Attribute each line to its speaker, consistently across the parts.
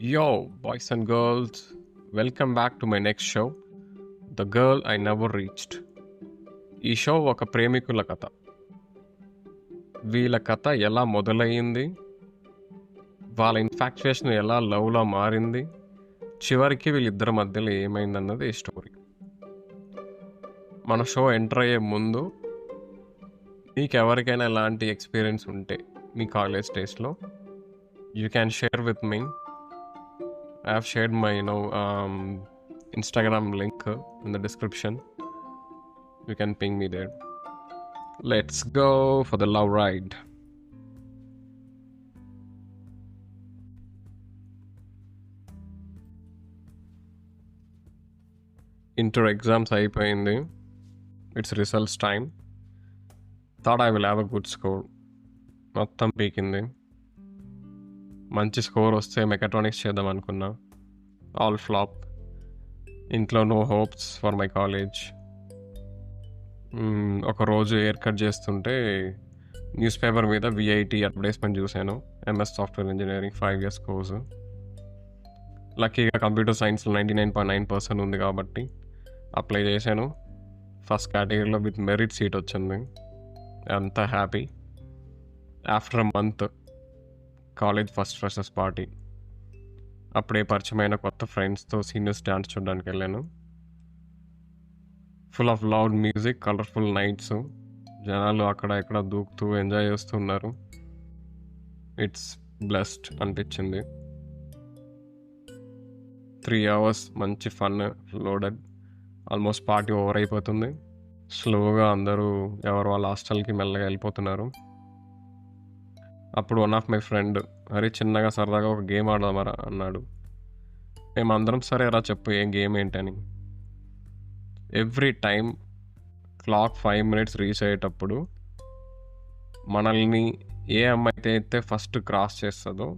Speaker 1: Yo, boys and girls, welcome back to my next show, The Girl I Never Reached. ఈ show ఒక ప్రేమికుల కథ. వీళ్ళ కథ ఎలా మొదలయ్యింది, వాళ్ళ ఇన్ఫాక్చుయేషన్ ఎలా లవ్లో మారింది, చివరికి వీళ్ళిద్దరి మధ్యలో ఏమైందన్నది ఈ స్టోరీ. మన షో ఎంటర్ అయ్యే ముందు మీకు ఎవరికైనా ఇలాంటి ఎక్స్పీరియన్స్ ఉంటే మీ కాలేజ్ డేస్లో, you can share with me. I have shared my Instagram link in the description. You can ping me there. Let's go for the love ride. Inter exams అయిపోయింది. It's results time. Thought I will have a good score. మొత్తం పీకింది. మంచి score వస్తే mechatronics చేద్దాం అనుకున్నా. All flop. ఇంట్లో no hopes for my college. ఒకరోజు haircut చేస్తుంటే newspaper మీద విఐటి అడ్వర్టైజ్మెంట్ చూశాను. MS software engineering 5 years course. లక్కీగా కంప్యూటర్ సైన్స్లో 99.9% ఉంది కాబట్టి అప్లై చేశాను. ఫస్ట్ కేటగిరీలో విత్ మెరిట్ సీట్ వచ్చింది. అంతా happy. After a month college first freshers party. అప్పుడే పరిచయమైన కొత్త ఫ్రెండ్స్తో సీనియర్స్ డ్యాన్స్ చూడడానికి వెళ్ళాను. Full of loud music, colourful nights, జనాలు అక్కడ ఇక్కడ దూకుతూ ఎంజాయ్ చేస్తున్నారు. ఇట్స్ బ్లెస్డ్ అనిపించింది. 3 hours మంచి fun loaded. Almost party over అయిపోతుంది. స్లోగా అందరూ ఎవరు వాళ్ళ హాస్టల్కి మెల్లగా వెళ్ళిపోతున్నారు. అప్పుడు వన్ ఆఫ్ మై ఫ్రెండ్, అరే చిన్నగా సరదాగా ఒక గేమ్ ఆడదామరా అన్నాడు. మేమందరం సరే రా చెప్పు ఏం గేమ్ ఏంటని. Every time clock 5 minutes reach అయ్యేటప్పుడు మనల్ని ఏ అమ్మాయి అయితే ఫస్ట్ క్రాస్ చేస్తుందో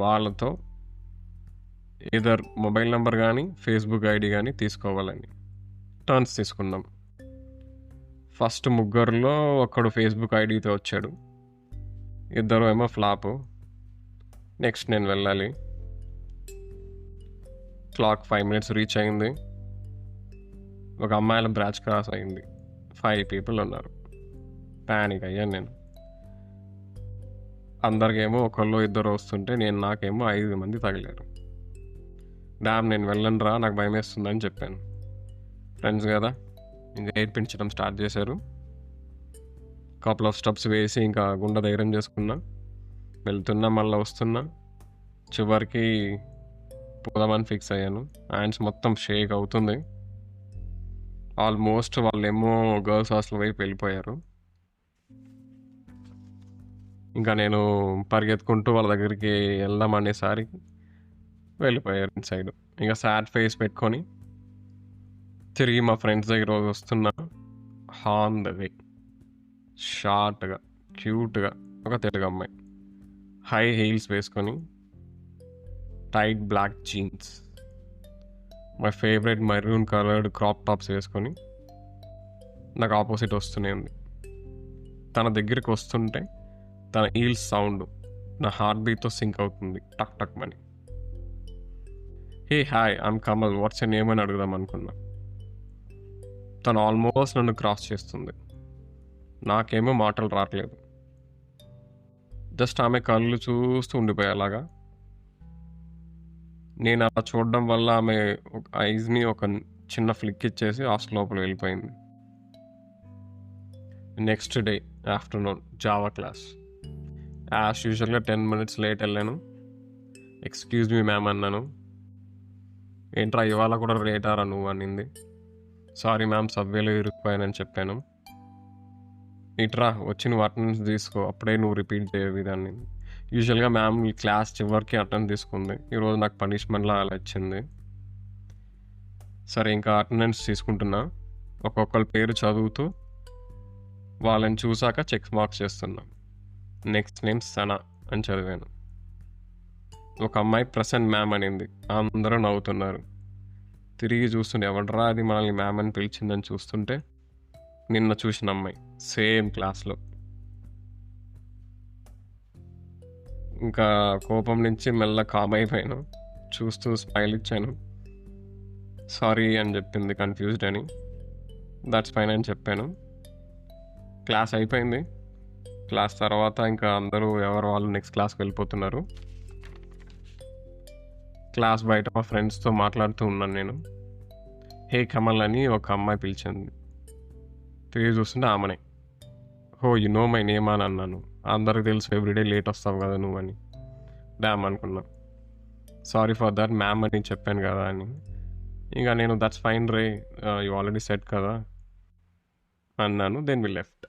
Speaker 1: వాళ్ళతో ఏదర్ మొబైల్ నెంబర్ కానీ ఫేస్బుక్ ఐడి కానీ తీసుకోవాలని టర్న్స్ తీసుకున్నాం. ఫస్ట్ ముగ్గురులో ఒకడు ఫేస్బుక్ ఐడితో వచ్చాడు, ఇద్దరు ఏమో ఫ్లాపు. నెక్స్ట్ నేను వెళ్ళాలి. క్లాక్ 5 minutes రీచ్ అయింది. ఒక అమ్మాయిల బ్రాంచ్ క్రాస్ అయింది. 5 people ఉన్నారు. ప్యానిక్ అయ్యాను నేను. అందరికేమో ఒకళ్ళు ఇద్దరు వస్తుంటే నాకేమో 5 మంది తగిలారు. నేను వెళ్ళను రా, నాకు భయం వేస్తుందని చెప్పాను. ఫ్రెండ్స్ కదా ఇంకా ఏడ్పించడం స్టార్ట్ చేశారు. కపుల్ ఆఫ్ స్టెప్స్ వేసి ఇంకా గుండె ధైర్యం చేసుకున్నా. వెళ్తున్నా, మళ్ళీ వస్తున్నా. చివరికి పోదామని ఫిక్స్ అయ్యాను. హ్యాండ్స్ మొత్తం షేక్ అవుతుంది. ఆల్మోస్ట్ వాళ్ళేమో గర్ల్స్ హాస్టల్ వైపు వెళ్ళిపోయారు. ఇంకా నేను పరిగెత్తుకుంటూ వాళ్ళ దగ్గరికి వెళ్దాం అనేసరికి వెళ్ళిపోయారు ఇన్సైడ్. ఇంకా సాడ్ ఫేస్ పెట్టుకొని తిరిగి మా ఫ్రెండ్స్ దగ్గర వస్తున్నా. ఆన్ ద వే షార్ట్గా క్యూట్గా ఒక తెలుగు అమ్మాయి, హై హీల్స్ వేసుకొని, tight black jeans, my favourite maroon coloured crop tops వేసుకొని నాకు ఆపోజిట్ వస్తూనే ఉంది. తన దగ్గరికి వస్తుంటే తన హీల్స్ సౌండ్ నా హార్ట్ బీట్తో సింక్ అవుతుంది. టక్ టక్ మని. Hey hi, I'm Kamal, what's your name అని అడుగుదాం అనుకున్నా. తను ఆల్మోస్ట్ నన్ను క్రాస్ చేస్తుంది. నాకేమో మాటలు రావట్లేదు. జస్ట్ ఆమె కళ్ళు చూస్తూ ఉండిపోయేలాగా. నేను అలా చూడడం వల్ల ఆమె ఐజ్ని ఒక చిన్న ఫ్లిక్ ఇచ్చేసి హాస్టల్ లోపల వెళ్ళిపోయింది. Next day afternoon Java class. As యూజువల్గా 10 minutes లేట్ వెళ్ళాను. ఎక్స్క్యూజ్ మీ మ్యామ్ అన్నాను. ఏంట్రా ఇవాళ కూడా లేటారా నువ్వు అనింది. సారీ మ్యామ్, సబ్వేలో ఇరుక్కుపోయానని చెప్పాను. ఇట్రా వచ్చి నువ్వు అటెండెన్స్ తీసుకో, అప్పుడే నువ్వు రిపీట్ చేయవు దాన్ని. యూజువల్గా మ్యామ్ ఈ క్లాస్ చివరికి అటెండెన్స్ తీసుకుంది. ఈరోజు నాకు పనిష్మెంట్లా అలా ఇచ్చింది. సరే ఇంకా అటెండెన్స్ తీసుకుంటున్నా. ఒక్కొక్కరి పేరు చదువుతూ వాళ్ళని చూసాక చెక్ మార్క్స్ చేస్తున్నా. నెక్స్ట్ నేమ్ సనా అని చదివాను. ఒక అమ్మాయి ప్రసెంట్ మ్యామ్ అనింది. అందరూ నవ్వుతున్నారు. తిరిగి చూస్తుంటే ఎవడరా అది మనల్ని మ్యామ్ అని పిలిచిందని చూస్తుంటే నిన్న చూసిన అమ్మాయి, సేమ్ క్లాస్లో. ఇంకా కోపం నుంచి మెల్ల కామ్ అయిపోయాను. చూస్తూ స్మైల్ ఇచ్చాను. సారీ అని చెప్పింది కన్‌ఫ్యూజ్డ్ అని. దట్స్ ఫైన్ అని చెప్పాను. క్లాస్ అయిపోయింది. క్లాస్ తర్వాత ఇంకా అందరూ ఎవరు వాళ్ళు నెక్స్ట్ క్లాస్‌కి వెళ్ళిపోతున్నారు. క్లాస్ బయట మా ఫ్రెండ్స్‌తో మాట్లాడుతూ ఉన్నాను నేను. హే కమల్ అని ఒక అమ్మాయి పిలిచింది. తిరిగి చూస్తుంటే ఆమెనే. ఓహ్! యూ నో మై నేమ్ అని అన్నాను. అందరికి తెలుసు ఎవ్రీడే లేట్ వస్తావు కదా నువ్వని. డామ్ అనుకున్నా. సారీ ఫర్ దట్ మ్యామ్ అని చెప్పాను కదా అని. ఇక నేను దట్స్ ఫైన్ రే యూ ఆల్రెడీ సెడ్ కదా అన్నాను. Then we left.